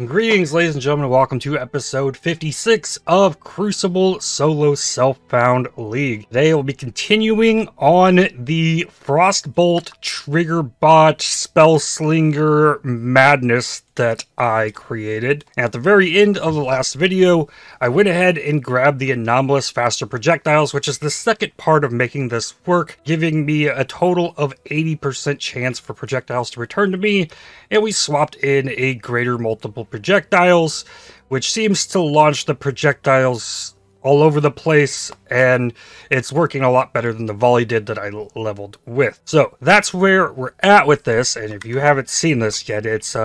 Greetings, ladies and gentlemen, and welcome to episode 56 of Crucible Solo Self-Found League. Today we'll be continuing on the Frostbolt Triggerbot Spellslinger madness that I created. And at the very end of the last video, I went ahead and grabbed the anomalous faster projectiles, which is the second part of making this work, giving me a total of 80% chance for projectiles to return to me, and we swapped in a greater multiple projectiles, which seems to launch the projectiles all over the place, and it's working a lot better than the volley did that I leveled with. So that's where we're at with this, and if you haven't seen this yet, it's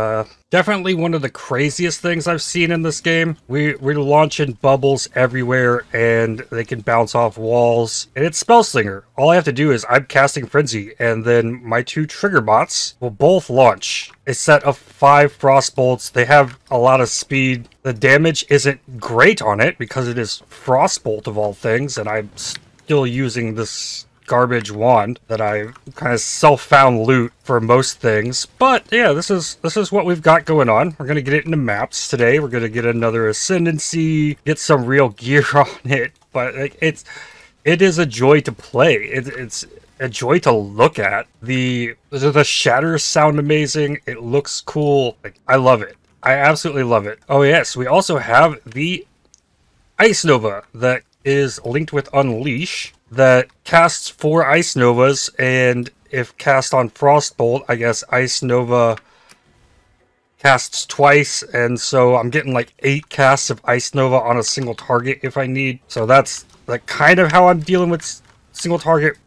definitely one of the craziest things I've seen in this game. We're launching bubbles everywhere, and they can bounce off walls, and it's Spellslinger. All I have to do is I'm casting Frenzy, and then my two trigger bots will both launch a set of 5 Frostbolts. They have a lot of speed. The damage isn't great on it because it is Frostbolt of all things, and I'm still using this garbage wand that I kind of self-found loot for most things. But yeah, this is what we've got going on. We're gonna get it into maps today. We're gonna get another Ascendancy, get some real gear on it. But it is a joy to play. It's a joy to look at. The shatters sound amazing. It looks cool. Like, I love it. I absolutely love it. Oh yes, we also have the Ice Nova that is linked with Unleash that casts 4 Ice Novas, and if cast on Frostbolt, I guess Ice Nova casts twice, and so I'm getting like 8 casts of Ice Nova on a single target if I need. So that's like kind of how I'm dealing with single target.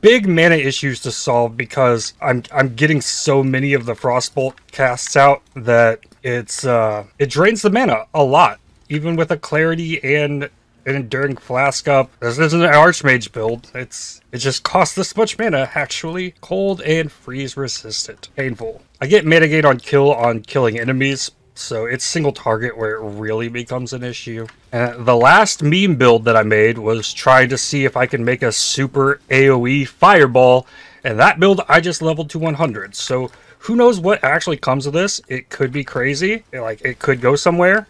Big mana issues to solve because I'm getting so many of the Frostbolt casts out that it drains the mana a lot, even with a Clarity and an Enduring Flask up. This isn't an Archmage build. It just costs this much mana, actually. Cold and freeze resistant. Painful. I get mitigate on kill on killing enemies, so it's single target where it really becomes an issue. And the last meme build that I made was trying to see if I can make a super AoE fireball, and that build I just leveled to 100. So who knows what actually comes of this? It could be crazy. It could go somewhere.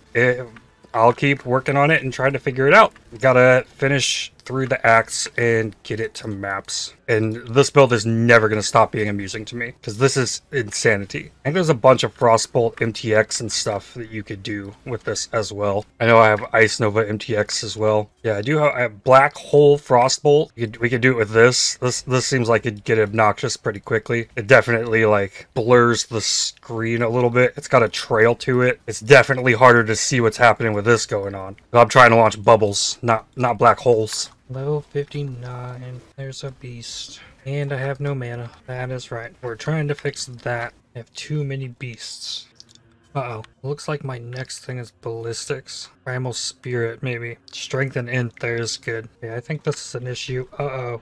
I'll keep working on it and trying to figure it out. Gotta finish through the acts and get it to maps. And this build is never going to stop being amusing to me, because this is insanity. I think there's a bunch of Frostbolt MTX and stuff that you could do with this as well. I know I have Ice Nova MTX as well. Yeah, I have Black Hole Frostbolt. We could do it with this. This seems like it'd get obnoxious pretty quickly. It definitely like blurs the screen a little bit. It's got a trail to it. It's definitely harder to see what's happening with this going on. I'm trying to launch bubbles, not black holes. Level 59. There's a beast. And I have no mana. That is right. We're trying to fix that. I have too many beasts. Uh-oh. Looks like my next thing is ballistics. Primal Spirit, maybe. Strength and int there is good. Yeah, I think this is an issue. Uh-oh.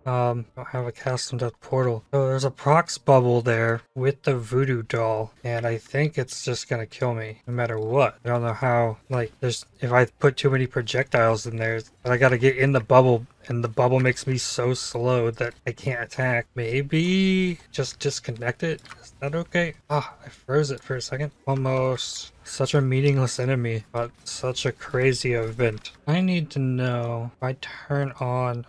Don't have a custom death portal. So there's a prox bubble there with the voodoo doll, and I think it's just gonna kill me no matter what. I don't know how, like, if I put too many projectiles in there, I gotta get in the bubble, and the bubble makes me so slow that I can't attack. Maybe just disconnect it? Is that okay? Ah, I froze it for a second. Almost. Such a meaningless enemy, but such a crazy event. I need to know if I turn on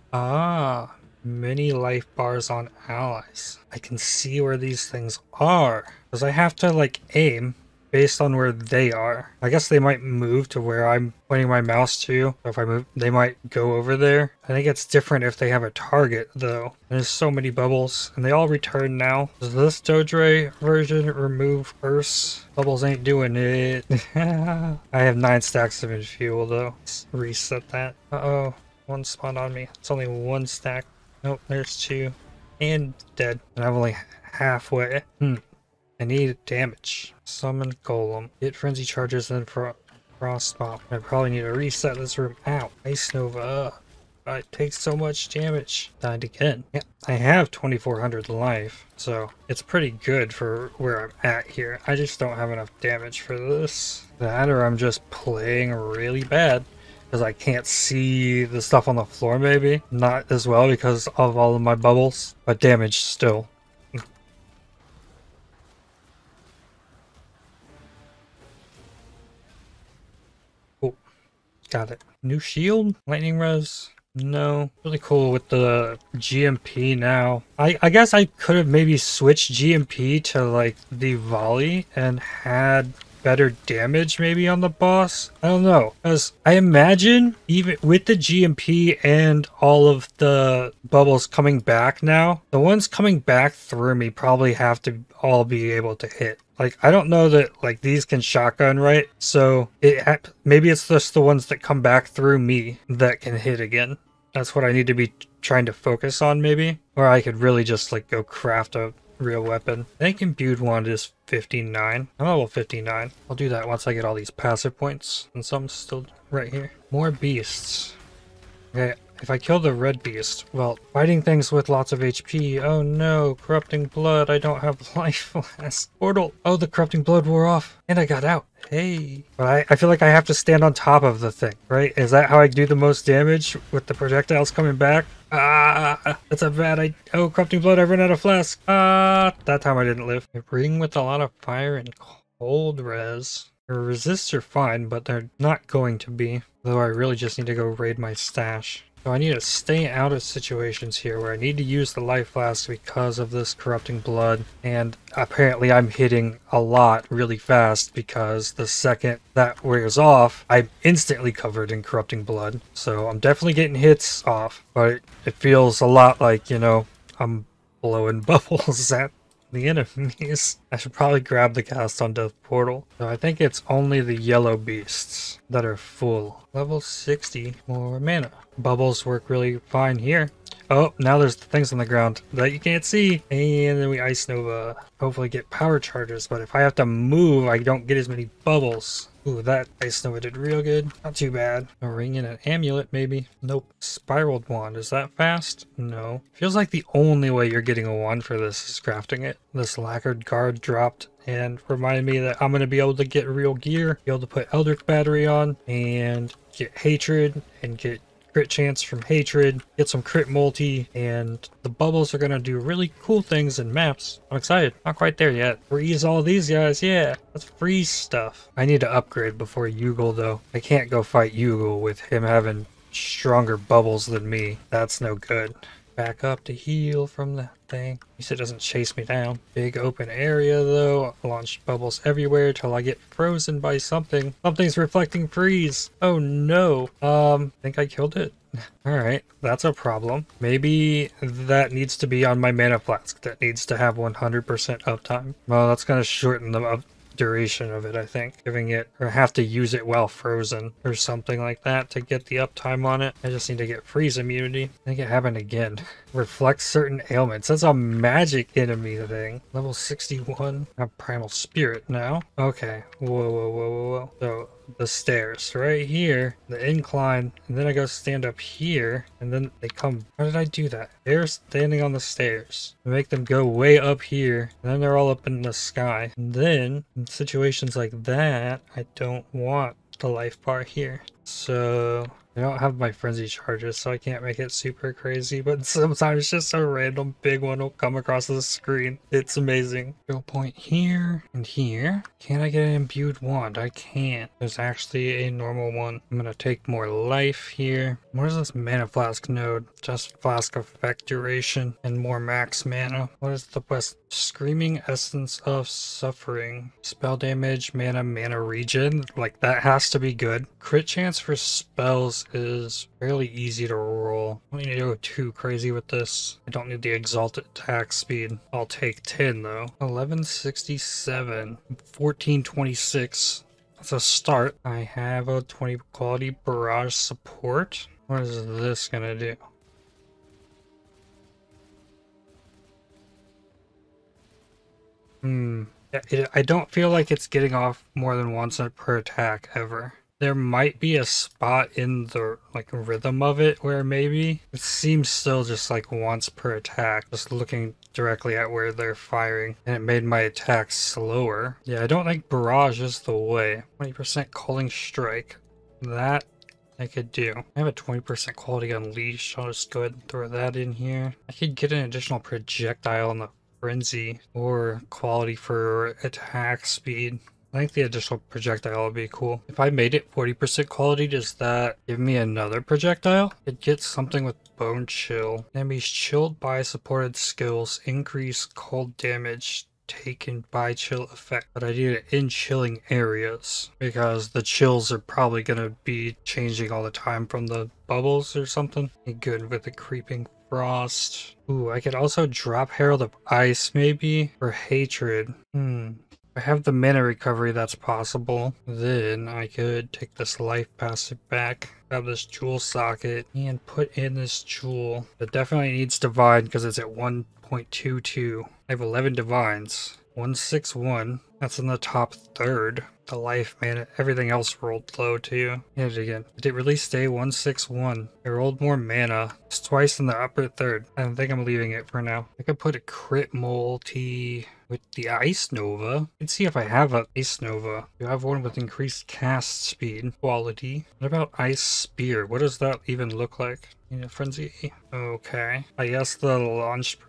mini life bars on allies. I can see where these things are, because I have to like aim based on where they are. I guess they might move to where I'm pointing my mouse to. If I move, they might go over there. I think it's different if they have a target, though. There's so many bubbles, and they all return now. Does this Dodre version remove Earth's? Bubbles ain't doing it. I have 9 stacks of fuel, though. Let's reset that. Uh-oh. One spawned on me. It's only 1 stack. Nope, there's 2. And dead. And I'm only halfway. I need damage. Summon Golem. Get Frenzy Charges and Frostbolt. I probably need to reset this room. Ow. Ice Nova. It takes so much damage. Died again. Yeah, I have 2400 life, so it's pretty good for where I'm at here. I just don't have enough damage for this. That, or I'm just playing really bad because I can't see the stuff on the floor, maybe. Not as well because of all of my bubbles, but damage still. Got it. New shield? Lightning res? No. Really cool with the GMP now. I guess I could have maybe switched GMP to like the volley and had better damage maybe on the boss. I don't know. Because I imagine even with the GMP and all of the bubbles coming back now, the ones coming back through me probably have to all be able to hit. Like, I don't know that, like, these can shotgun, right? So, maybe it's just the ones that come back through me that can hit again. That's what I need to be trying to focus on, maybe. Or I could really just, like, go craft a real weapon. I think imbued wand is 59. I'm level 59. I'll do that once I get all these passive points. And some still right here. More beasts. Okay. If I kill the red beast, well, fighting things with lots of HP. Oh no, corrupting blood. I don't have life last. Portal. Oh, the corrupting blood wore off. And I got out. Hey. But I feel like I have to stand on top of the thing, right? Is that how I do the most damage with the projectiles coming back? Ah, that's a bad idea. Oh, corrupting blood. I ran out of flask. Ah, that time I didn't live. A ring with a lot of fire and cold res. Their resists are fine, but they're not going to be. Though I really just need to go raid my stash. So I need to stay out of situations here where I need to use the life flask because of this corrupting blood. And apparently I'm hitting a lot really fast because the second that wears off, I'm instantly covered in corrupting blood. So I'm definitely getting hits off, but it feels a lot like, you know, I'm blowing bubbles at the enemies. I should probably grab the cast on Death Portal. So I think it's only the yellow beasts that are full. Level 60, more mana. Bubbles work really fine here. Oh, now there's the things on the ground that you can't see. And then we Ice Nova. Hopefully get power charges, but if I have to move, I don't get as many bubbles. Ooh, that Ice Nova did real good. Not too bad. A ring and an amulet, maybe. Nope. Spiraled wand. Is that fast? No. Feels like the only way you're getting a wand for this is crafting it. This lacquered guard dropped and reminded me that I'm going to be able to get real gear, be able to put Eldritch Battery on, and get Hatred, and get crit chance from Hatred, get some crit multi, and the bubbles are gonna do really cool things in maps. I'm excited. Not quite there yet. Freeze all these guys, yeah. Let's freeze stuff. I need to upgrade before Yugal though. I can't go fight Yugal with him having stronger bubbles than me. That's no good. Back up to heal from that thing. At least it doesn't chase me down. Big open area though. Launch bubbles everywhere till I get frozen by something. Something's reflecting freeze. Oh no. I think I killed it. Alright, that's a problem. Maybe that needs to be on my mana flask. That needs to have 100% uptime. Well, that's gonna shorten the duration of it, I think. Giving it, or have to use it while frozen or something like that to get the uptime on it. I just need to get freeze immunity. I think it happened again. Reflects certain ailments. That's a magic enemy thing. Level 61. I have primal spirit now. Okay. Whoa. So the stairs right here, the incline, and then I go stand up here, and then they come. How did I do that? They're standing on the stairs. I make them go way up here, and then they're all up in the sky. And then in situations like that, I don't want the life bar here. So I don't have my frenzy charges, so I can't make it super crazy, but sometimes just a random big one will come across the screen. It's amazing. Skill point here and here. Can I get an imbued wand? I can't. There's actually a normal one. I'm gonna take more life here. What is this mana flask node? Just flask effect duration and more max mana. What is the best? Screaming Essence of Suffering. Spell damage, mana regen. Like that has to be good. Crit chance for spells is fairly easy to roll. I don't need to go too crazy with this. I don't need the exalted attack speed. I'll take 10 though. 1167. 1426. That's a start. I have a 20 quality barrage support. What is this gonna do? I don't feel like it's getting off more than once per attack ever. There might be a spot in the like rhythm of it where maybe it seems still just like once per attack, just looking directly at where they're firing, and it made my attack slower. Yeah, I don't think barrage is the way. 20% calling strike. That I could do. I have a 20% quality unleash. I'll just go ahead and throw that in here. I could get an additional projectile on the frenzy or quality for attack speed. I think the additional projectile would be cool. If I made it 40% quality, does that give me another projectile? It gets something with bone chill. Enemies chilled by supported skills increase cold damage taken by chill effect, but I need it in chilling areas because the chills are probably gonna be changing all the time from the bubbles or something. Good with the creeping frost. Ooh, I could also drop Herald of Ice maybe for hatred. I have the mana recovery, that's possible. Then I could take this life passive back, grab this jewel socket, and put in this jewel. It definitely needs divine because it's at 1.22. I have 11 divines. 161. That's in the top third. The life, man, everything else rolled low too. Hit it again. Did it really stay 161? I rolled more mana. It's twice in the upper third. I don't think I'm leaving it for now. I could put a crit multi with the Ice Nova. Let's see if I have an Ice Nova. You have one with increased cast speed quality. What about Ice Spear? What does that even look like? Frenzy. Okay. I guess the launch,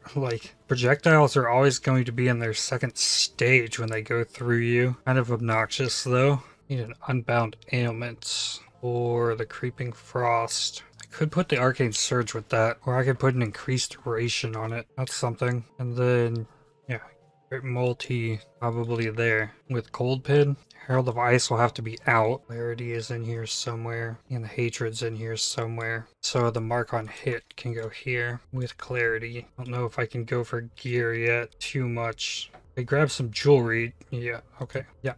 projectiles are always going to be in their second stage when they go through you. Kind of obnoxious though. Need an Unbound Ailment or the Creeping Frost. I could put the Arcane Surge with that, or I could put an increased duration on it. That's something. And then, yeah, multi probably there. With Cold Pin, Herald of Ice will have to be out. Clarity is in here somewhere, and the Hatred's in here somewhere. So the mark on hit can go here with Clarity. I don't know if I can go for gear yet too much. I grab some jewelry. Yeah, okay. Yeah.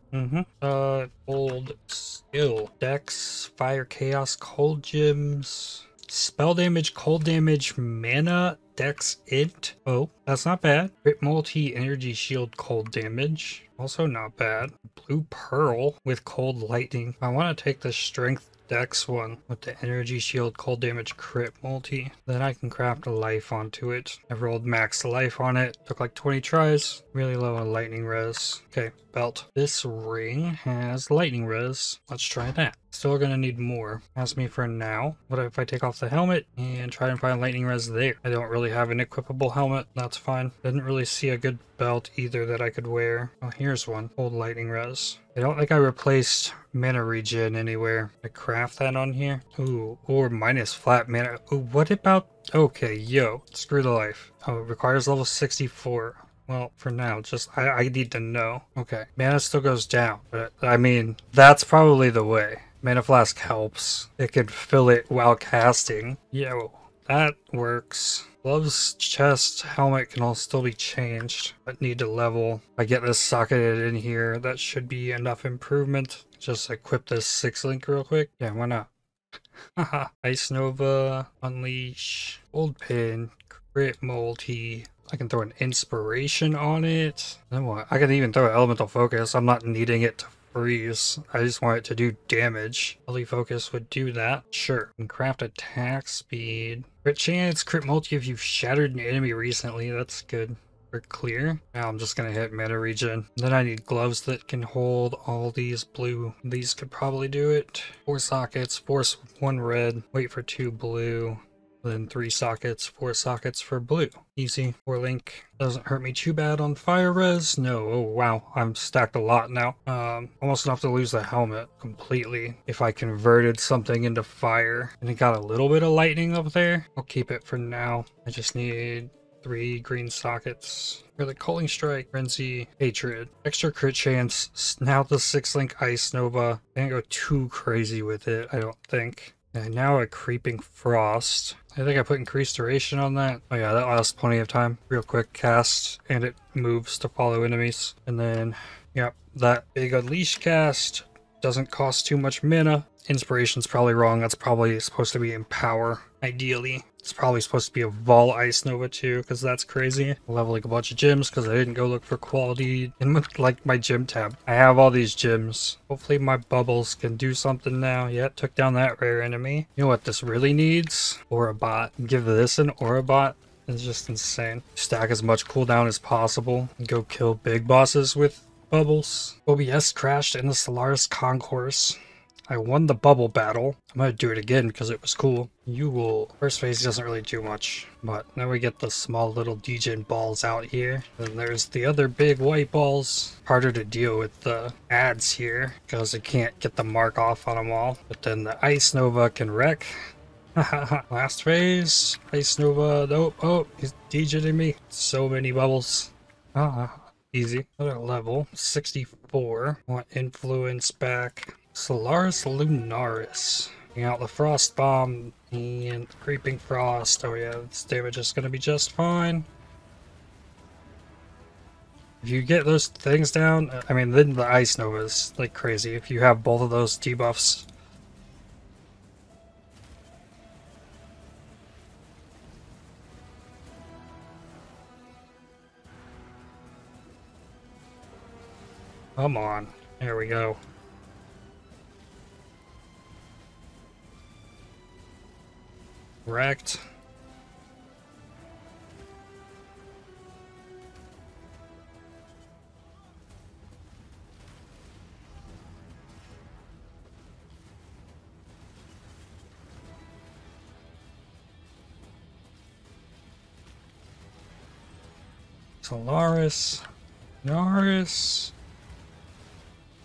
Old skill. Dex, Fire Chaos, Cold Gems, Spell Damage, Cold Damage, Mana, Dex Int. Oh, that's not bad. Crit Multi, Energy Shield, Cold Damage. Also not bad. Blue Pearl with Cold Lightning. I want to take the Strength Dex one with the Energy Shield, Cold Damage, Crit Multi. Then I can craft a life onto it. I rolled max life on it. Took like 20 tries. Really low on lightning res. Okay, belt. This ring has lightning res. Let's try that. Still gonna need more. Ask me for now. What if I take off the helmet and try and find lightning res there? I don't really have an equipable helmet. That's fine. Didn't really see a good belt either that I could wear. Oh, here's one. Old lightning res. I don't think I replaced mana regen anywhere. I craft that on here. Ooh, or minus flat mana. Ooh, what about... Okay, yo, screw the life. Oh, it requires level 64. Well, for now, just I need to know. Okay, mana still goes down, but I mean, that's probably the way. Mana Flask helps. It can fill it while casting. Yo, that works. Gloves, chest, helmet can all still be changed, but need to level. If I get this socketed in here, that should be enough improvement. Just equip this 6-link real quick. Yeah, why not? Haha. Ice Nova, Unleash, Old Pin, Crit Multi. I can throw an Inspiration on it. Then what? I can even throw an Elemental Focus. I'm not needing it to freeze. I just want it to do damage. Holy Focus would do that. Sure. And craft attack speed. Crit chance, crit multi if you've shattered an enemy recently. That's good. For clear. Now I'm just gonna hit mana regen. Then I need gloves that can hold all these blue. These could probably do it. 4 sockets, force 1 red, wait for 2 blue. Then 3 sockets, 4 sockets for blue. Easy. 4 link. Doesn't hurt me too bad on fire res. No. Oh wow. I'm stacked a lot now. Almost enough to lose the helmet completely. If I converted something into fire. And it got a little bit of lightning up there. I'll keep it for now. I just need 3 green sockets. For the Culling Strike, Frenzy, Hatred. Extra crit chance. Now the 6-link Ice Nova. Can't go too crazy with it, I don't think. And now a Creeping Frost. I think I put increased duration on that. Oh yeah, that lasts plenty of time. Real quick cast, and it moves to follow enemies. And then, yep, that big Unleash cast doesn't cost too much mana. Inspiration's probably wrong. That's probably supposed to be Empower, ideally. It's probably supposed to be a Vol Ice Nova too, because that's crazy. Leveling a bunch of gems because I didn't go look for quality in my gym tab. I have all these gems. Hopefully my bubbles can do something now. Yeah, it took down that rare enemy. You know what this really needs? Aura Bot. Give this an Aura Bot. It's just insane. Stack as much cooldown as possible and go kill big bosses with bubbles. OBS crashed in the Solaris Concourse. I won the bubble battle. I'm gonna do it again because it was cool. You will. First phase doesn't really do much, but now we get the small little degen balls out here. Then there's the other big white balls. Harder to deal with the ads here because it can't get the mark off on them all. But then the Ice Nova can wreck. Last phase. Ice Nova. Nope. Oh, he's degenerating me. So many bubbles. Easy. Another level. 64. Want influence back. Solaris Lunaris. Taking out the Frost Bomb and Creeping Frost. Oh yeah, this damage is going to be just fine. If you get those things down, I mean, then the Ice Nova is like crazy if you have both of those debuffs. Come on. There we go. Wrecked. Solaris. Naris.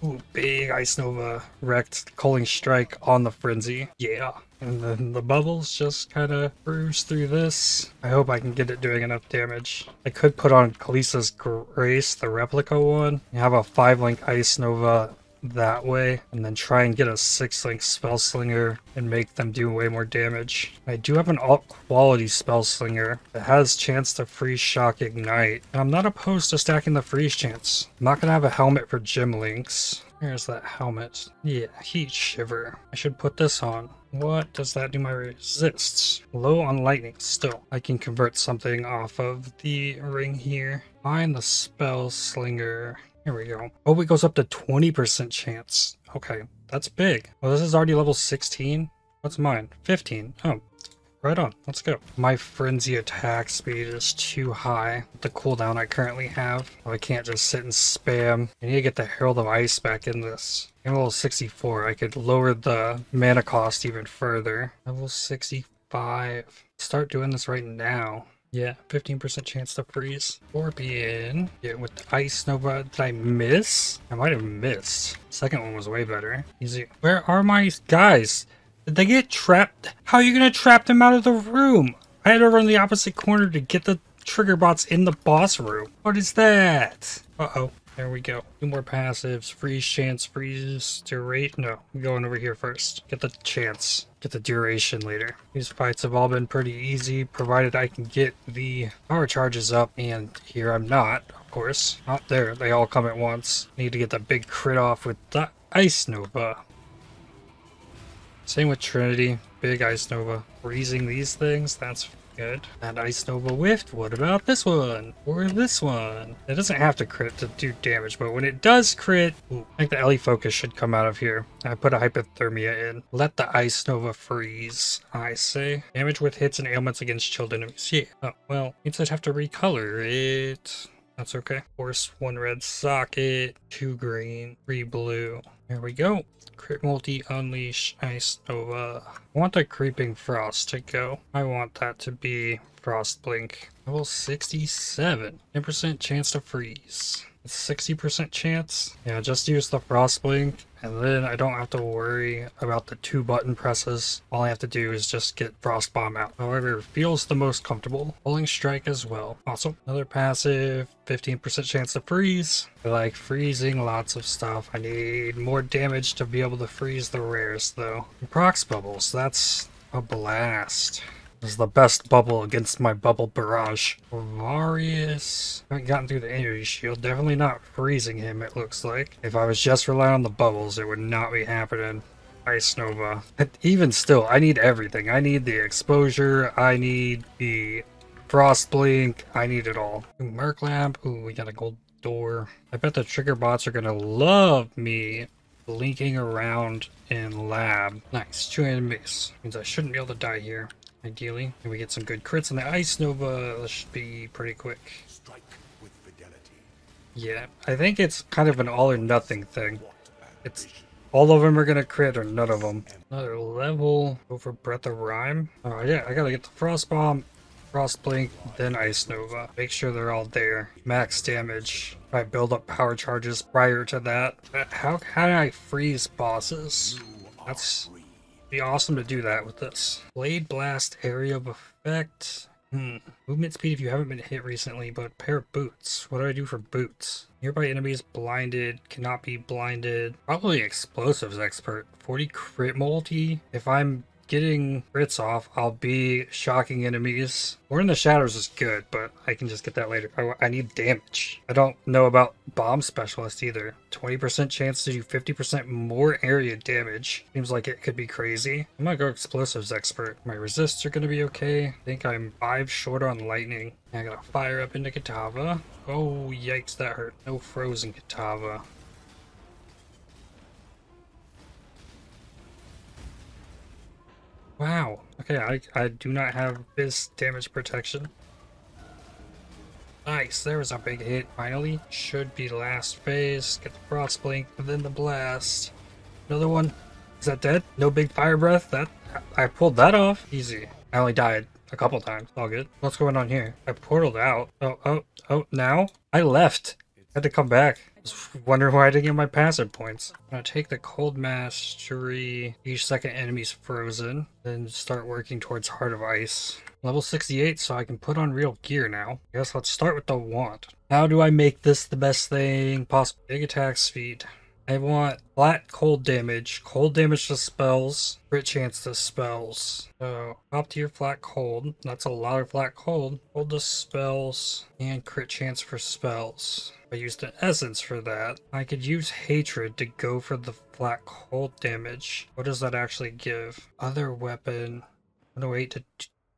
Ooh, big Ice Nova. Wrecked. Culling Strike on the Frenzy. Yeah. And then the bubbles just kind of bruise through this. I hope I can get it doing enough damage. I could put on Kalisa's Grace, the replica one. You have a 5-link Ice Nova that way, and then try and get a 6-link Spellslinger and make them do way more damage. I do have an alt quality Spellslinger that has chance to freeze shock ignite, and I'm not opposed to stacking the freeze chance. I'm not gonna have a helmet for Gym Links. Where's that helmet? Yeah, Heat Shiver. I should put this on. What does that do my resists? Low on lightning still. I can convert something off of the ring here. Find the Spellslinger. Here we go. Oh, it goes up to 20% chance. Okay, that's big. Well, this is already level 16. What's mine? 15. Oh, right on. Let's go. My frenzy attack speed is too high with the cooldown I currently have. Oh, I can't just sit and spam. I need to get the Herald of Ice back in this. I'm level 64. I could lower the mana cost even further. Level 65. Start doing this right now. Yeah, 15% chance to freeze. Scorpion. Yeah, with the Ice Nova. Did I miss? I might have missed. Second one was way better. Easy. Where are my guys? Did they get trapped? How are you gonna trap them out of the room? I had to run the opposite corner to get the trigger bots in the boss room. What is that? Uh-oh. There we go. 2 more passives. Freeze chance, freeze, duration. No, I'm going over here first. Get the chance. Get the duration later. These fights have all been pretty easy, provided I can get the power charges up. And here I'm not, of course. Not there. They all come at once. Need to get the big crit off with the Ice Nova. Same with Trinity. Big Ice Nova. Freezing these things, that's good. And Ice Nova whiffed. What about this one? Or this one? It doesn't have to crit to do damage, but when it does crit, ooh, I think the Ellie Focus should come out of here. I put a Hypothermia in. Let the Ice Nova freeze, I say. Damage with hits and ailments against chilled enemies. Yeah. Oh, well, means I'd have to recolor it. That's okay. Force 1 red socket, 2 green, 3 blue. There we go. Crit multi unleash Ice Nova. I want the Creeping Frost to go. I want that to be Frost Blink. Level 67. 10% chance to freeze. 60% chance. Yeah, just use the Frost Blink, and then I don't have to worry about the 2 button presses. All I have to do is just get Frost Bomb out. However, it feels the most comfortable. Pulling Strike as well. Awesome. Another passive. 15% chance to freeze. I like freezing lots of stuff. I need more damage to be able to freeze the rares though. Prox bubbles. That's a blast. This is the best bubble against my bubble barrage. Varius. Haven't gotten through the energy shield. Definitely not freezing him, it looks like. If I was just relying on the bubbles, it would not be happening. Ice Nova. Even still, I need everything. I need the exposure. I need the Frost Blink. I need it all. Merc Lamp. Ooh, we got a gold door. I bet the trigger bots are gonna love me blinking around in lab. Nice. 2 enemies. Means I shouldn't be able to die here. Ideally. And we get some good crits on the Ice Nova. This should be pretty quick. Strike with fidelity. Yeah, I think it's kind of an all or nothing thing. All of them are gonna crit or none of them. Another level over Breath of Rhyme. Oh yeah, I gotta get the Frost Bomb, Frost Blink, then Ice Nova. Make sure they're all there. Max damage. I build up power charges prior to that. How can I freeze bosses? That's be awesome to do that with this. Blade Blast area of effect. Movement speed if you haven't been hit recently, but pair of boots. What do I do for boots? Nearby enemies blinded, cannot be blinded. Probably explosives expert. 40 crit multi. If I'm getting crits off, I'll be shocking enemies. War in the Shadows is good, but I can just get that later. I need damage. I don't know about Bomb Specialist either. 20% chance to do 50% more area damage. Seems like it could be crazy. I'm gonna go Explosives Expert. My resists are gonna be okay. I think I'm 5 short on Lightning. I gotta fire up into Kitava. Oh, yikes, that hurt. No Frozen Kitava. Wow. Okay, I do not have this damage protection. Nice, there was a big hit. Finally, should be last phase. Get the Frost Blink, and then the Blast. Another one. Is that dead? No big Fire Breath? I pulled that off. Easy. I only died a couple times. All good. What's going on here? I portaled out. Oh, now? I left. Had to come back. Wonder why I didn't get my passive points. I'm gonna take the Cold Mastery. Each second enemy's frozen. Then start working towards Heart of Ice. Level 68, so I can put on real gear now. I guess let's start with the wand. How do I make this the best thing possible? Big attack speed. I want flat cold damage to spells, crit chance to spells. So top tier flat cold, that's a lot of flat cold. Cold to spells, and crit chance for spells. I used an essence for that. I could use hatred to go for the flat cold damage. What does that actually give? Other weapon, 108 to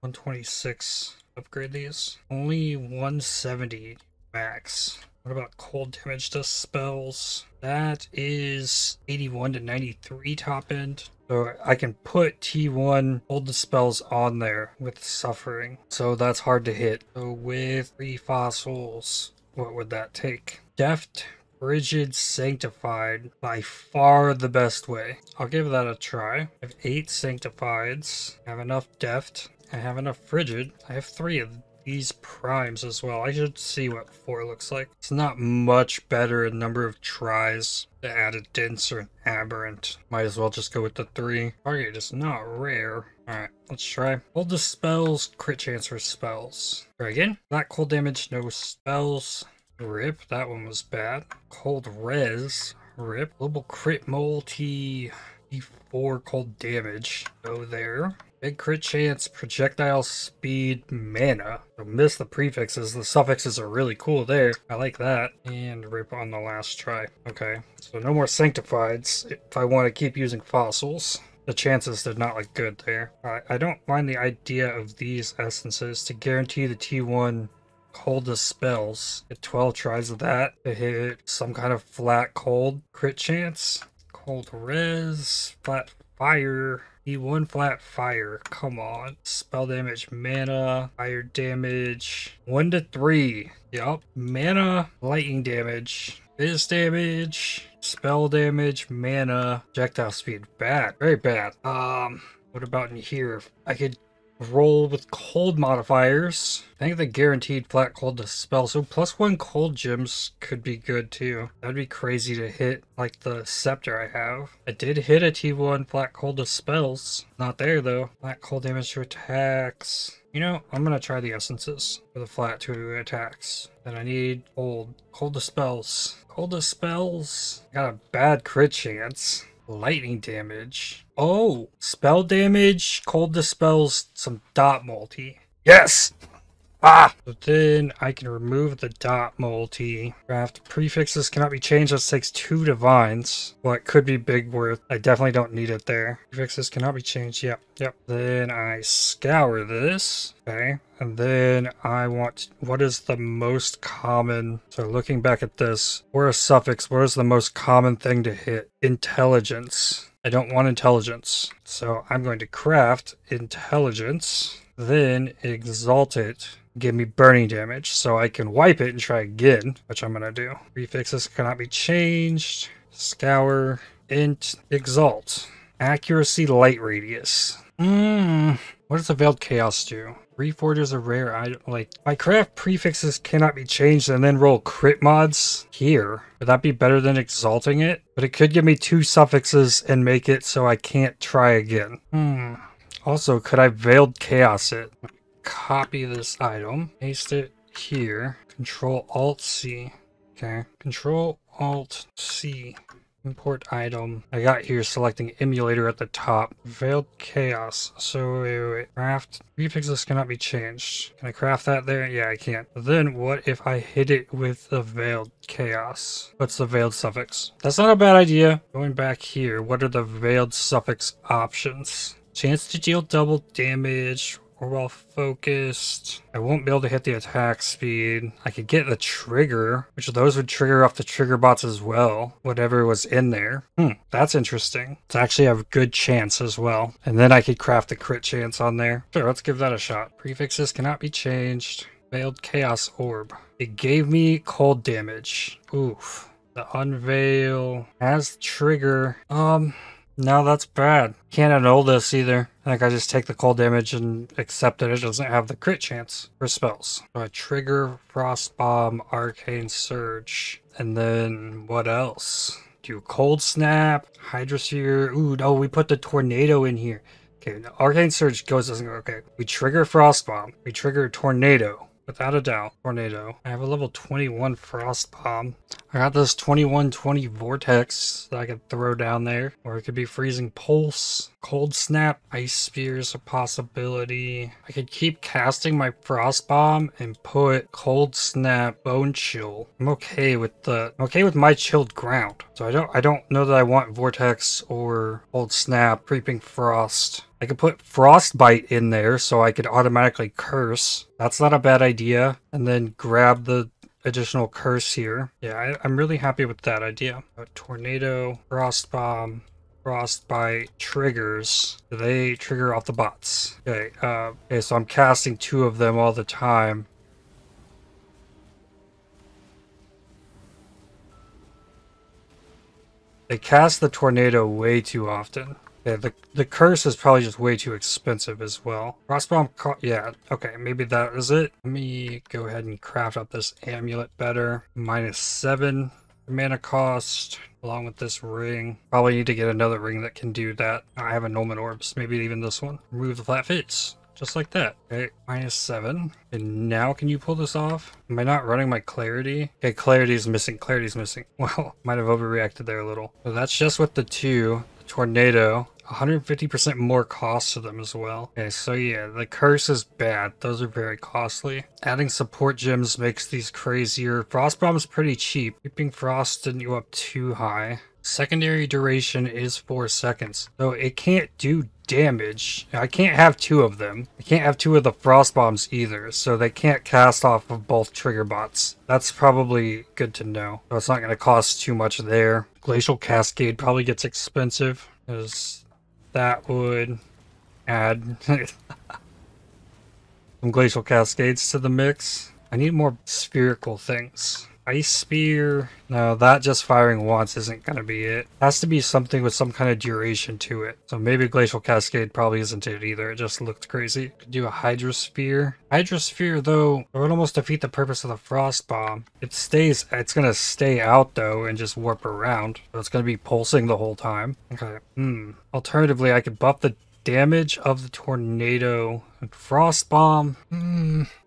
126. Upgrade these. Only 170 max. What about cold damage to spells? That is 81 to 93 top end. So I can put T1 hold the spells on there with suffering. So that's hard to hit. So with 3 fossils, what would that take? Deft, Frigid, Sanctified, by far the best way. I'll give that a try. I have 8 Sanctifieds. I have enough Deft. I have enough Frigid. I have 3 of these primes as well. I should see what 4 looks like. It's not much better in number of tries to add a Dense or an Aberrant. Might as well just go with the 3. Target is not rare. Alright, let's try. Hold the spells, crit chance for spells. Try again. Not cold damage, no spells. Rip, that one was bad. Cold res, rip. Global crit multi, D4 cold damage. Go there. Big crit chance, projectile speed, mana. So miss the prefixes. The suffixes are really cool there. I like that. And rip on the last try. Okay, so no more Sanctifieds if I want to keep using fossils. The chances did not look good there. I don't mind the idea of these essences to guarantee the T1 coldest spells. Get 12 tries of that to hit some kind of flat cold crit chance. Cold res, flat fire. T1 flat fire. Come on. Spell damage, mana, fire damage. 1 to 3. Yup. Mana, lightning damage. Fizz damage, spell damage, mana, projectile speed. Bad. Very bad. What about in here? I could roll with cold modifiers. I think the guaranteed flat cold to spell. So +1 cold gems could be good too. That'd be crazy to hit like the scepter I have. I did hit a T1 flat cold to spells. Not there though. Flat cold damage to attacks. You know, I'm gonna try the essences for the flat 2 attacks. Then I need cold to spells. Cold to spells. Got a bad crit chance. Lightning damage. Oh, spell damage, cold dispels, some dot multi. Yes! Ah! So then I can remove the dot multi. Craft prefixes cannot be changed. That takes 2 divines. Well, it could be big worth. I definitely don't need it there. Prefixes cannot be changed. Yep. Then I scour this. Okay. And then I want, what is the most common? So looking back at this, or a suffix, what is the most common thing to hit? Intelligence. I don't want intelligence. So I'm going to craft intelligence, then exalt it. Give me burning damage so I can wipe it and try again, which I'm gonna do. Prefixes cannot be changed. Scour. int exalt. Accuracy light radius. What does the Veiled Chaos do? Reforgers a rare item. Like, my craft prefixes cannot be changed and then roll crit mods here. Would that be better than exalting it? But it could give me 2 suffixes and make it so I can't try again. Also, could I Veiled Chaos it? Copy this item. Paste it here. Control Alt C. Okay. Control Alt C. Import item. I got here selecting emulator at the top. Veiled Chaos. So wait. Craft. Prefixes cannot be changed. Can I craft that there? Yeah, I can. But then what if I hit it with the Veiled Chaos? What's the veiled suffix? That's not a bad idea. Going back here, what are the veiled suffix options? Chance to deal double damage. Or well focused. I won't be able to hit the attack speed. I could get the trigger, which those would trigger off the trigger bots as well. Whatever was in there. That's interesting. It's actually a good chance as well. And then I could craft the crit chance on there. Sure, let's give that a shot. Prefixes cannot be changed. Veiled Chaos Orb. It gave me cold damage. Oof. The unveil has trigger. No, that's bad. Can't annul this either. I think I just take the cold damage and accept that it doesn't have the crit chance for spells. So I trigger Frost Bomb, Arcane Surge, and then what else? Do Cold Snap, Hydrosphere. Ooh, no, we put the Tornado in here. Okay, the Arcane Surge doesn't go. Okay, we trigger Frost Bomb. We trigger Tornado. Without a doubt, Tornado. I have a level 21 Frost Bomb. I got this 21-20 Vortex that I could throw down there. Or it could be Freezing Pulse, Cold Snap, Ice Spear is a possibility. I could keep casting my Frost Bomb and put Cold Snap, Bone Chill. I'm okay with my chilled ground. So I don't know that I want Vortex or Cold Snap, Creeping Frost. I could put Frostbite in there so I could automatically curse. That's not a bad idea. And then grab the additional curse here. Yeah, I'm really happy with that idea. Tornado, Frost Bomb, Frostbite, triggers. Do they trigger off the bots? Okay, okay, so I'm casting 2 of them all the time. They cast the Tornado way too often. Yeah, the curse is probably just way too expensive as well. Frostbomb, yeah, okay, maybe that is it. Let me go ahead and craft up this amulet better. -7 mana cost, along with this ring. Probably need to get another ring that can do that. I have Annulment Orbs, maybe even this one. Remove the flat fates. Just like that. Okay, -7. And now can you pull this off? Am I not running my clarity? Okay, clarity's missing. Clarity's missing. Well, might have overreacted there a little. So that's just with the 2. Tornado, 150% more cost to them as well. Okay, so yeah, the curse is bad. Those are very costly. Adding support gems makes these crazier. Frost Bomb is pretty cheap. Keeping Frost didn't go up too high. Secondary duration is 4 seconds, so it can't do damage. I can't have 2 of them. I can't have 2 of the Frost Bombs either, so they can't cast off of both trigger bots. That's probably good to know. So it's not going to cost too much there. Glacial Cascade probably gets expensive, because that would add some Glacial Cascades to the mix. I need more spherical things. Ice Spear, no, that just firing once isn't going to be it. Has to be something with some kind of duration to it. So maybe Glacial Cascade probably isn't it either. It just looked crazy. Could do a Hydrosphere. Hydrosphere, though, it would almost defeat the purpose of the Frost Bomb. It's going to stay out, though, and just warp around. So it's going to be pulsing the whole time. Okay. Alternatively, I could buff the damage of the Tornado and Frost Bomb.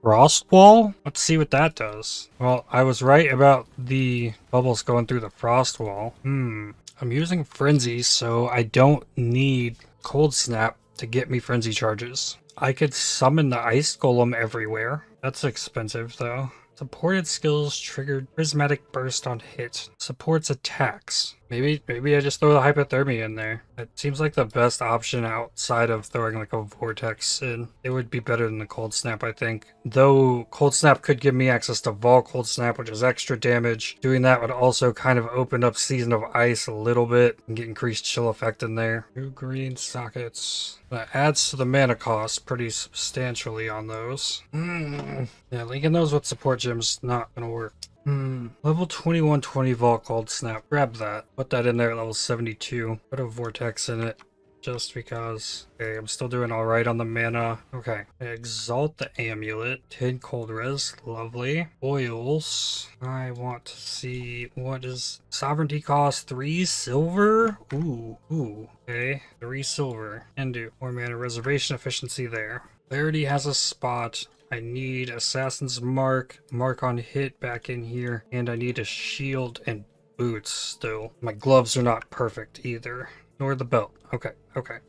Frost Wall? Let's see what that does. Well, I was right about the bubbles going through the Frost Wall. I'm using Frenzy, so I don't need Cold Snap to get me Frenzy charges. I could summon the Ice Golem everywhere. That's expensive, though. Supported skills triggered Prismatic Burst on hit. Supports attacks. Maybe I just throw the Hypothermia in there. It seems like the best option outside of throwing like a Vortex in. It would be better than the Cold Snap, I think. Though Cold Snap could give me access to Vol Cold Snap, which is extra damage. Doing that would also kind of open up Season of Ice a little bit and get increased chill effect in there. 2 green sockets. That adds to the mana cost pretty substantially on those. Yeah, linking those with support gems not gonna work. Level 2120 Vault Cold Snap. Grab that. Put that in there at level 72. Put a Vortex in it. Just because. Okay, I'm still doing alright on the mana. Okay. Exalt the Amulet. 10 Cold Res. Lovely. Oils. I want to see what is Sovereignty cost. 3 silver? Ooh. Okay. 3 silver. And do more mana reservation efficiency there. Clarity has a spot. I need Assassin's Mark on hit back in here, and I need a shield and boots still. My gloves are not perfect either. Nor the belt. Okay.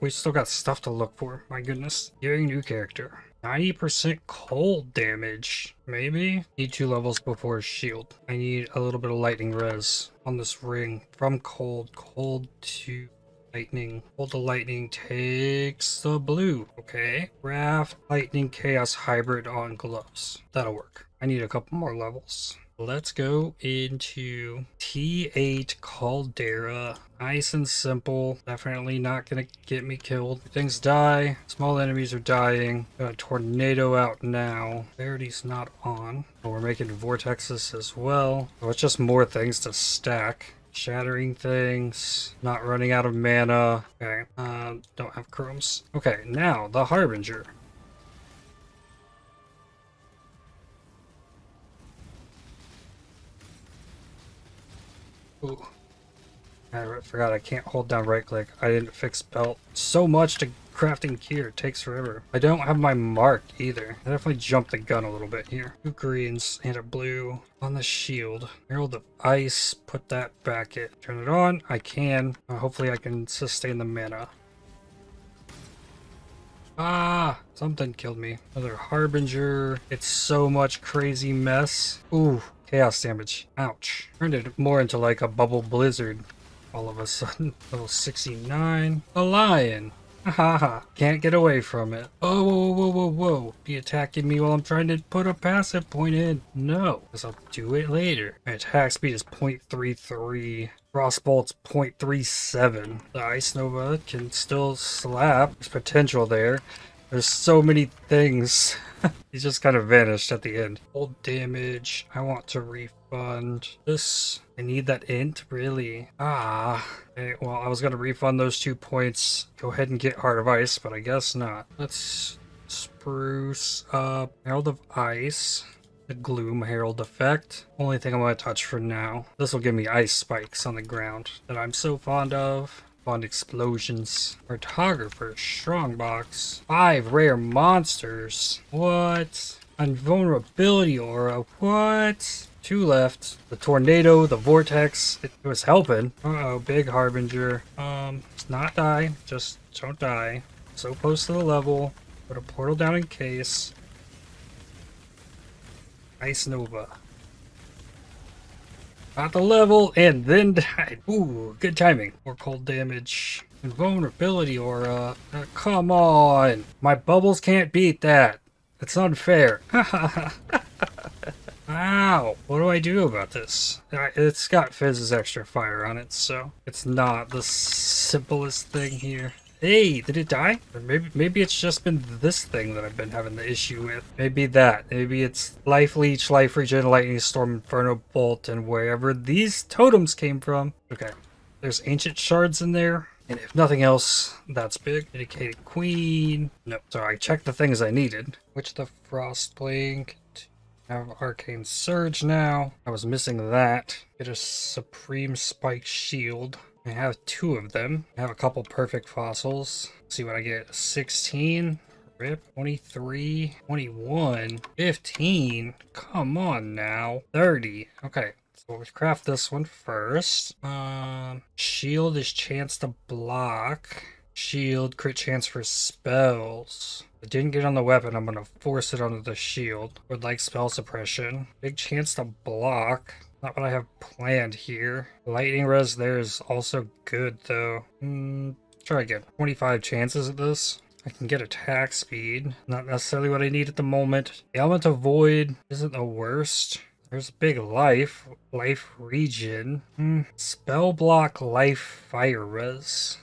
We still got stuff to look for. My goodness. Gearing new character. 90% cold damage. Maybe? Need 2 levels before shield. I need a little bit of lightning res on this ring. From cold. Cold to lightning. Cold to lightning takes the blue. Okay. Craft lightning chaos hybrid on gloves. That'll work. I need a couple more levels. Let's go into T8 Caldera. Nice and simple. Definitely not gonna get me killed. Things die. Small enemies are dying. Got a tornado out now. Clarity's not on. Oh, we're making vortexes as well. So it's just more things to stack. Shattering things. Not running out of mana. Okay. Don't have chromes. Okay, now the Harbinger. Ooh. I forgot I can't hold down right click. I didn't fix belt. So much to crafting gear. It takes forever. I don't have my mark either. I definitely jumped the gun a little bit here. 2 greens and a blue on the shield. Herald of Ice. Put that back in. Turn it on. I can. Hopefully I can sustain the mana. Ah! Something killed me. Another Harbinger. It's so much crazy mess. Ooh. Chaos damage. Ouch. Turned it more into like a bubble blizzard all of a sudden. Level 69. A lion. Haha. Can't get away from it. Oh, whoa. Be attacking me while I'm trying to put a passive point in. No, because I'll do it later. My attack speed is 0.33. Frostbolt's 0.37. The Ice Nova can still slap. There's potential there. There's so many things. He just kind of vanished at the end. Old damage. I want to refund this. I need that int, really. Okay, well, I was going to refund those 2 points. Go ahead and get Heart of Ice, but I guess not. Let's spruce up Herald of Ice. The Gloom Herald effect. Only thing I'm going to touch for now. This will give me ice spikes on the ground that I'm so fond of. Fond explosions. Cartographer, Strongbox. 5 rare monsters. What? Invulnerability aura. What? 2 left. The tornado, the vortex. It was helping. Uh-oh, big Harbinger. Not die. Just don't die. So close to the level. Put a portal down in case. Ice Nova. Got the level and then died. Ooh, good timing. More cold damage. Invulnerability aura. Come on. My bubbles can't beat that. It's unfair. Ow. What do I do about this? It's got Fizz's extra fire on it, so it's not the simplest thing here. Hey, did it die? Or maybe it's just been this thing that I've been having the issue with. Maybe that. Maybe it's Life Leech, Life Regen, Lightning Storm, Inferno Bolt, and wherever these totems came from. Okay, there's Ancient Shards in there. And if nothing else, that's big. Dedicated Queen. No, so I checked the things I needed. Which the Frostblink. I have Arcane Surge now. I was missing that. Get a Supreme Spike Shield. I have 2 of them. I have a couple perfect fossils. Let's see what I get. 16. Rip. 23. 21. 15. Come on now. 30. Okay. So we'll craft this one first. Shield is chance to block. Shield, crit chance for spells. If it didn't get on the weapon, I'm going to force it onto the shield. Would like spell suppression. Big chance to block. Not what I have planned here. Lightning res there is also good though. Try again. 25 chances at this. I can get attack speed. Not necessarily what I need at the moment. The Element of Void isn't the worst. There's a big life. Life regen. Spell block life fire res.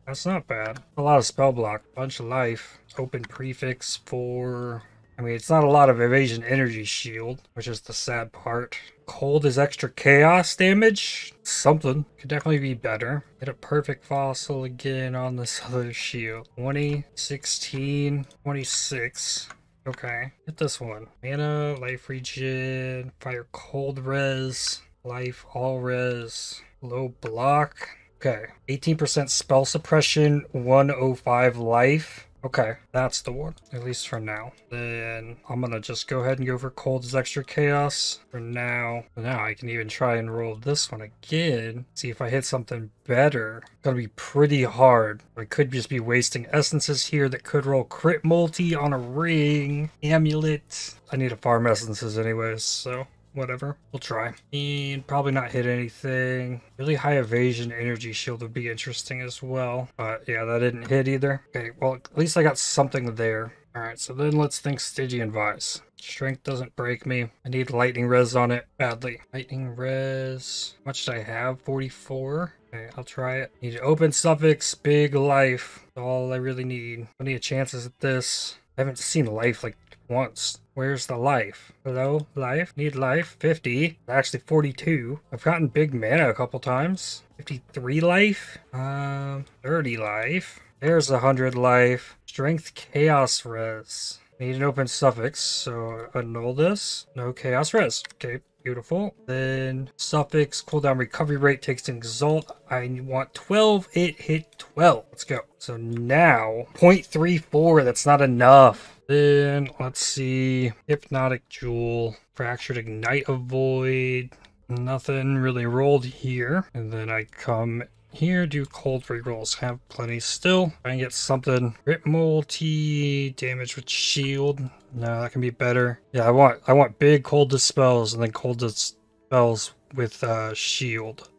That's not bad. A lot of spell block. Bunch of life. Open prefix for I mean, it's not a lot of evasion energy shield, which is the sad part. Cold is extra chaos damage. Something. Could definitely be better. Get a perfect fossil again on this other shield. 20, 16, 26. Okay. Get this one. Mana, life regen, fire cold res, life all res, low block. Okay. 18% spell suppression, 105 life. Okay, that's the one, at least for now. Then I'm gonna just go ahead and go for cold as extra chaos for now. Now I can even try and roll this one again, see if I hit something better. It's gonna be pretty hard. I could just be wasting essences here that could roll crit multi on a ring, amulet. I need to farm essences anyways, so whatever, we'll try. And probably not hit anything. Really high evasion energy shield would be interesting as well. But yeah, that didn't hit either. Okay, well, at least I got something there. Alright, so then let's think Stygian Vise. Strength doesn't break me. I need lightning res on it badly. Lightning res. How much did I have? 44? Okay, I'll try it. Need to open suffix, big life. That's all I really need. Plenty of chances at this. I haven't seen life like once. Where's the life? Hello, life? Need life. 50. Actually 42. I've gotten big mana a couple times. 53 life. 30 life. There's 100 life. Strength chaos res. Need an open suffix, so annul this. No chaos res. Okay, beautiful. Then suffix cooldown recovery rate takes an exalt. I want 12. It hit 12. Let's go. So now 0.34. That's not enough. Then let's see. Hypnotic Jewel. Fractured Ignite Avoid. Nothing really rolled here. And then I come here, do cold rerolls. Have plenty still. Try and get something. Crit multi, damage with shield. No, that can be better. Yeah, I want big cold dispels and then cold dispels with shield.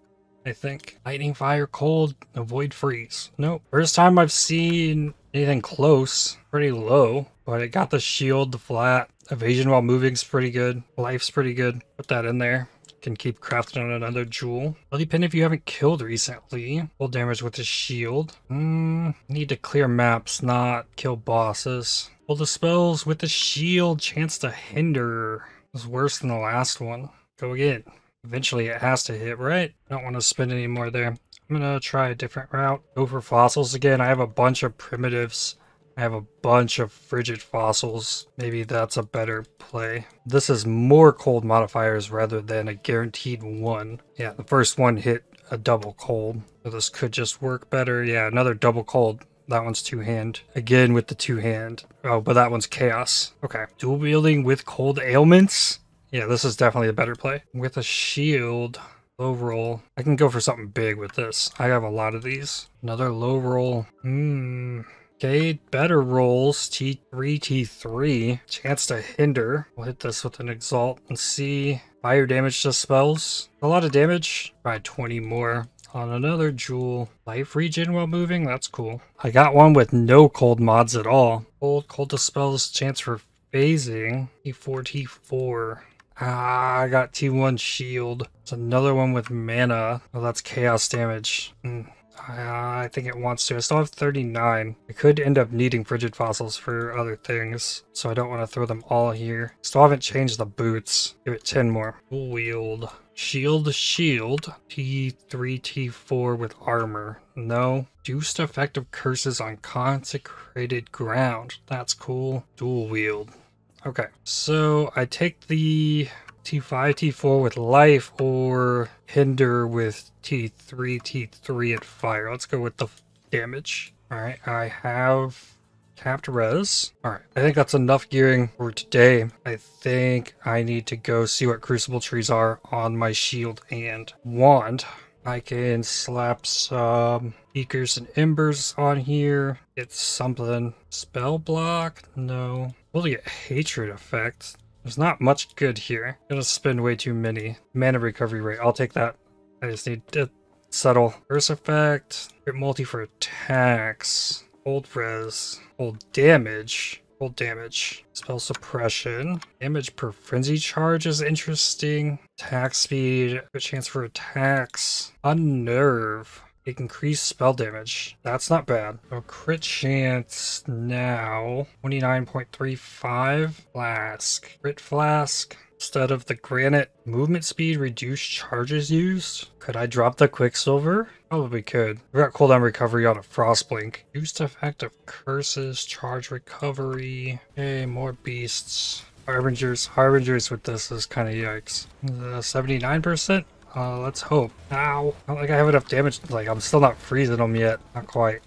I think. Lightning, fire, cold, avoid freeze. Nope. First time I've seen anything close. Pretty low. But it got the shield, the flat. Evasion while moving's pretty good. Life's pretty good. Put that in there. Can keep crafting on another jewel. Bloody Pin if you haven't killed recently. Full damage with the shield. Need to clear maps, not kill bosses. Full dispels with the shield. Chance to hinder. Was worse than the last one. Go again. Eventually it has to hit, right? Don't want to spend any more there. I'm gonna try a different route. Go for fossils again. I have a bunch of primitives. I have a bunch of frigid fossils. Maybe that's a better play. This is more cold modifiers rather than a guaranteed one. Yeah, the first one hit a double cold. So this could just work better. Yeah, another double cold. That one's two-hand. Again with the two-hand. Oh, but that one's chaos. Okay. Dual wielding with cold ailments. Yeah, this is definitely a better play. With a shield, low roll. I can go for something big with this. I have a lot of these. Another low roll. Okay, better rolls. T3, T3. Chance to hinder. We'll hit this with an exalt and see. Fire damage to spells. A lot of damage. Try 20 more on another jewel. Life regen while moving. That's cool. I got one with no cold mods at all. Cold dispels. Chance for phasing. T4, T4. I got T1 shield. It's another one with mana. Oh, that's chaos damage. I think it wants to. I still have 39. I could end up needing frigid fossils for other things, so I don't want to throw them all here. Still haven't changed the boots. Give it 10 more. Full wield. Shield, shield. T3, T4 with armor. No. Reduced effective curses on consecrated ground. That's cool. Dual wield. Okay, so I take the T5, T4 with life or hinder with T3, T3 and fire. Let's go with the damage. Alright, I have capped res. Alright, I think that's enough gearing for today. I think I need to go see what crucible trees are on my shield and wand. I can slap some beakers and embers on here. Get something. Spell block? No. We'll get hatred effect. There's not much good here. I'm gonna spend way too many. Mana recovery rate. I'll take that. I just need to settle. Curse effect. Crit multi for attacks. Old res. Old damage. Old damage. Spell suppression. Damage per frenzy charge is interesting. Attack speed. Good chance for attacks. Unnerve. It increased spell damage. That's not bad. So crit chance now 29.35. Flask. Crit flask. Instead of the granite, movement speed, reduced charges used. Could I drop the quicksilver? Probably could. We got cooldown recovery on a Frostblink. Used effect of curses, charge recovery. Okay, more beasts. Harbingers with this is kind of yikes. 79%? Let's hope. Ow. Not like I have enough damage. Like, I'm still not freezing them yet. Not quite.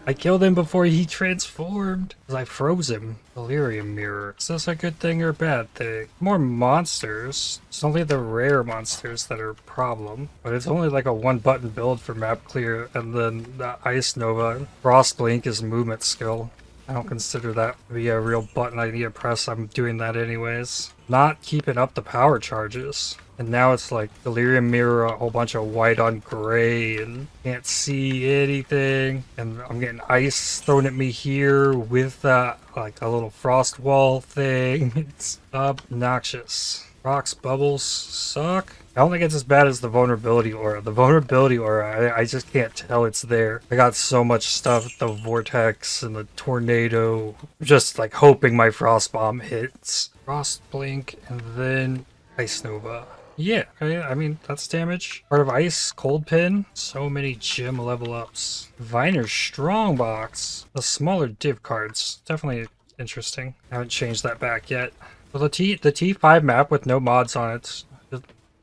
I killed him before he transformed. Because I froze him. Delirium Mirror. Is this a good thing or a bad thing? More monsters. It's only the rare monsters that are a problem. But it's only like a one-button build for map clear. And then the Ice Nova. Frostblink is movement skill. I don't consider that to be a real button I need to press. I'm doing that anyways. Not keeping up the power charges. And now it's like Delirium Mirror, a whole bunch of white on gray, and can't see anything. And I'm getting ice thrown at me here with like a little frost wall thing. It's obnoxious. Rocks, bubbles suck. I don't think it's as bad as the vulnerability aura. The vulnerability aura, I just can't tell it's there. I got so much stuff, the vortex and the tornado. Just like hoping my frost bomb hits. Frost blink and then Ice Nova. Yeah, I mean, that's damage. Part of Ice, Cold Pin. So many gym level ups. Viner's Strongbox. The smaller div cards. Definitely interesting. I haven't changed that back yet. Well, the T5 map with no mods on it,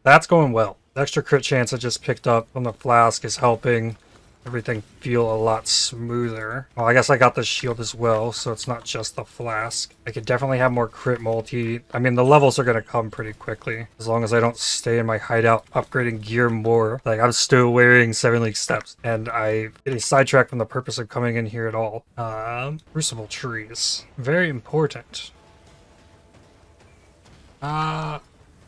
that's going well. The extra crit chance I just picked up from the flask is helping everything feel a lot smoother. Well, I guess I got the shield as well, so it's not just the flask. I could definitely have more crit multi. I mean, the levels are going to come pretty quickly, as long as I don't stay in my hideout upgrading gear more. Like, I'm still wearing 7 League Steps, and I getting sidetracked from the purpose of coming in here at all. Crucible trees. Very important. I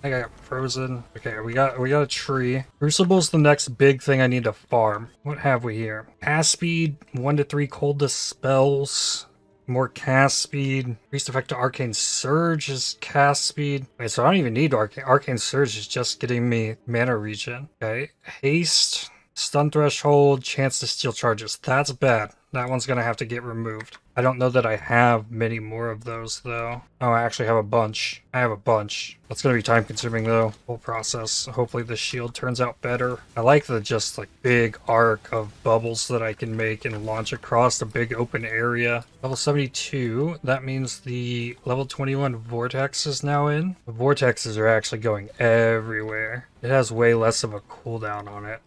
think I got frozen. Okay, we got a tree. Crucible's the next big thing I need to farm. What have we here? Cast speed, 1 to 3 coldest spells. More cast speed. Increased effect to Arcane Surge is cast speed. Okay, so I don't even need Arcane Surge is just getting me mana regen. Okay, haste, stun threshold, chance to steal charges. That's bad. That one's gonna have to get removed. I don't know that I have many more of those though. Oh, I actually have a bunch. I have a bunch. That's gonna be time consuming though. Whole process. Hopefully the shield turns out better. I like the just like big arc of bubbles that I can make and launch across the big open area. Level 72. That means the level 21 vortex is now in. The vortexes are actually going everywhere. It has way less of a cooldown on it.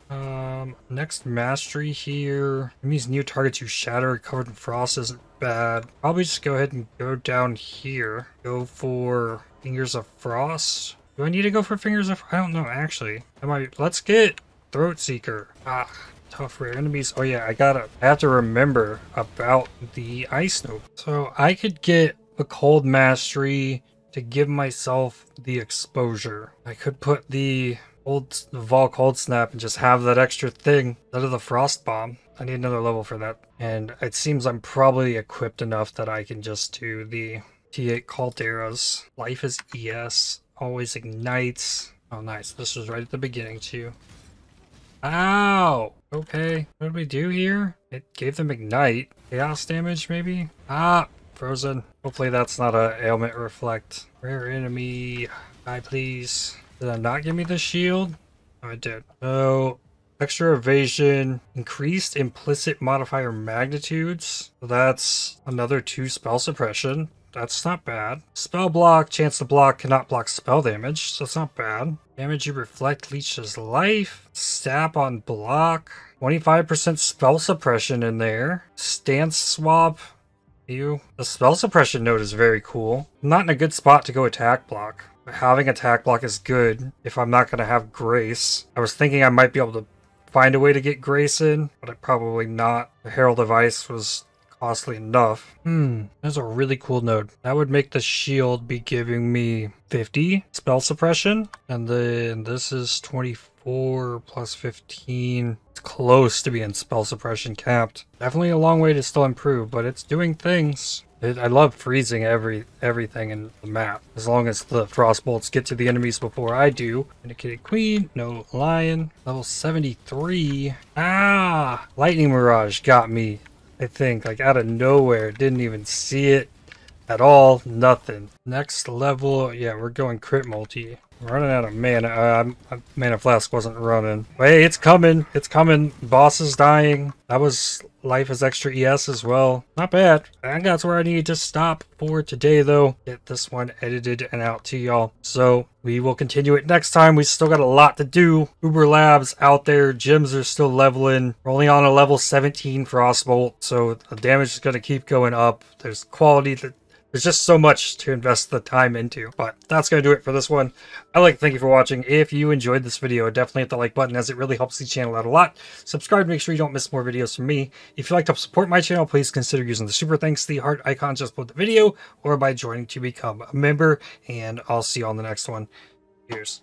Next mastery here. It means new targets you shatter covered in frost isn't bad. Probably just go ahead and go down here. Go for Fingers of Frost. Do I need to go for Fingers of... I don't know, actually. Let's get Throat Seeker. Tough rare enemies. Oh yeah, I have to remember about the Ice Nova. So I could get a Cold Mastery to give myself the exposure. I could put the Vol Cold Snap and just have that extra thing instead of the Frost Bomb. I need another level for that. And it seems I'm probably equipped enough that I can just do the T8 Calderas. Life is ES. Always ignites. Oh, nice. This was right at the beginning, too. Ow! Okay. What did we do here? It gave them ignite. Chaos damage, maybe? Frozen. Hopefully that's not a ailment reflect. Rare enemy. Die, please. Did that not give me the shield? Oh, it did. So... extra evasion, increased implicit modifier magnitudes. So that's another 2 spell suppression. That's not bad. Spell block, chance to block, cannot block spell damage. So it's not bad. Damage you reflect leeches life. Stab on block. 25% spell suppression in there. Stance swap. The spell suppression node is very cool. I'm not in a good spot to go attack block. But having attack block is good if I'm not going to have Grace. I was thinking I might be able to find a way to get Grace in, but I probably not. The Herald of Ice was costly enough. That's a really cool node. That would make the shield be giving me 50 spell suppression, and then this is 24 plus 15. It's close to being spell suppression capped. Definitely a long way to still improve, but it's doing things. I love freezing everything in the map, as long as the frost bolts get to the enemies before I do. Indicated queen, no lion. Level 73. Ah! Lightning Mirage got me, I think, like out of nowhere. Didn't even see it at all. Nothing. Next level, yeah, we're going crit multi. Running out of mana. Mana Flask wasn't running. Hey, it's coming. It's coming. Boss is dying. That was Life is Extra ES as well. Not bad. I think that's where I need to stop for today, though. Get this one edited and out to y'all. So we will continue it next time. We still got a lot to do. Uber Labs out there. Gyms are still leveling. We're only on a level 17 Frostbolt, so the damage is going to keep going up. There's quality that... There's just so much to invest the time into, but that's going to do it for this one. I'd like to thank you for watching. If you enjoyed this video, definitely hit the like button, as it really helps the channel out a lot. Subscribe to make sure you don't miss more videos from me. If you'd like to help support my channel, please consider using the super thanks, the heart icon just below the video, or by joining to become a member, and I'll see you on the next one. Cheers.